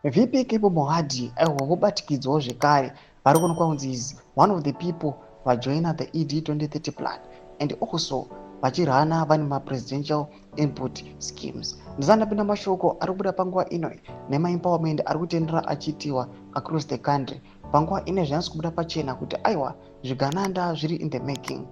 VP Kepo Mohadi vobatikidzwawo zvekare vari kuonekwa kunzi is one of the people vajoina the ED 2030 plan and also vachirana vane mapresidential input schemes. Ndisandapinda mashoko ari kubuda panguva ino nemaempowerment ari kutenderera achiitiwa across the country. Panguva ino zvinasi kubuda pachena kuti aiwa zvigananda zviri in the making.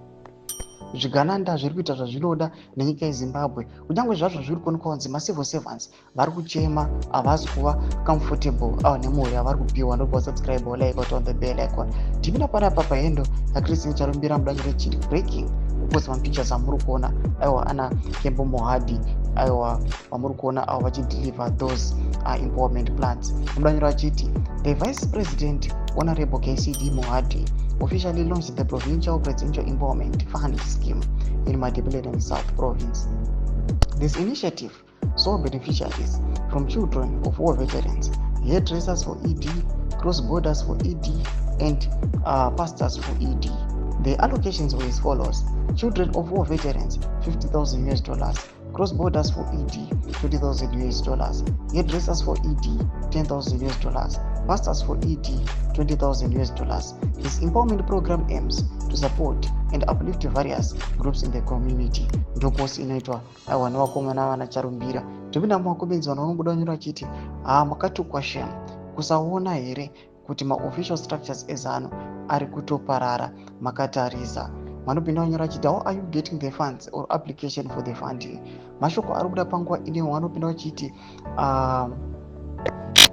Zvigananda zviri kuita zvazvinoda nenyika yeZimbabwe, kunyange zvazvo zviri kuonekwa kunzi macivil servants vari kuchema havasi kuva comfortable nemhuri yavari kupiwa. Ndobva subscribe like on the bell icon. Tipinda panapa pahendo naChristian Charumbira mudanyo rechiri breaking because mapictures amuri kuona aiwa ana Kembo Mohadi aiwa vamuri kuona avo vachideliver those empowerment plans. Mudanyo rachiti the vice president honorable KCD Mohadi officially launched the Provincial Presidential Empowerment Fund Scheme in Matabeleland South Province. This initiative saw beneficiaries from children of war veterans, hairdressers for ED, cross-borders for ED, and pastors for ED. The allocations were as follows: children of war veterans, $50,000, cross-borders for ED, $20,000, hairdressers for ED, $10,000, pastors for ED, $20,000. This empowerment program aims to support and uplift various groups in the community. Ndoposi inoitwa aiwa nevakomana vana Charumbira. Topinda mumakomenzi vanhu vanobuda vanyora vachiti makatukwa shame kusaona here kuti maofficial structures ezano ari kutoparara makatarisa. Vanopinda vanyora vachiti how are you getting the funds or application for the funding. Mashoko ari kubuda panguva ino vanopinda vachiti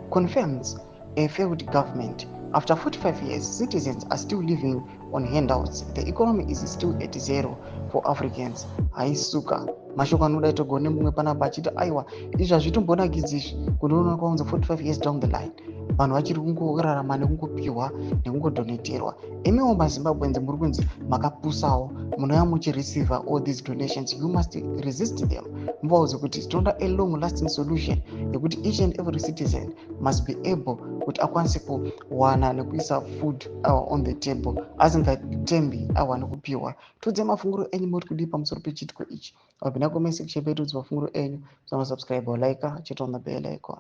confirms a failed government. After 45 years, citizens are still living on handouts. The economy is still at zero for Africans. Haisuka. Mashoko anoda itogone mumwe panapa achiti aiwa izvi hazvitombonakidzi kunoona kwaunzi 45 years down the line vanhu vachiri kungorarama nekungopiwa nekungodoneterwa. Imiwo maZimbabweans muri kunzi makapusawo munouya muchireceive all these donations. You must resist them. Muvauze kuti tinoda a long lasting solution yekuti each and every citizen must be able kuti akwanise kuwana nekuisa food on the table asingatembi awane kupiwa. Tudze mafunguro enyu muri kudii pamusoro pechitiko ichi. Wapinda comment section pedu udze mafunguro enyu. Subscribe or like, chit on the bell icon.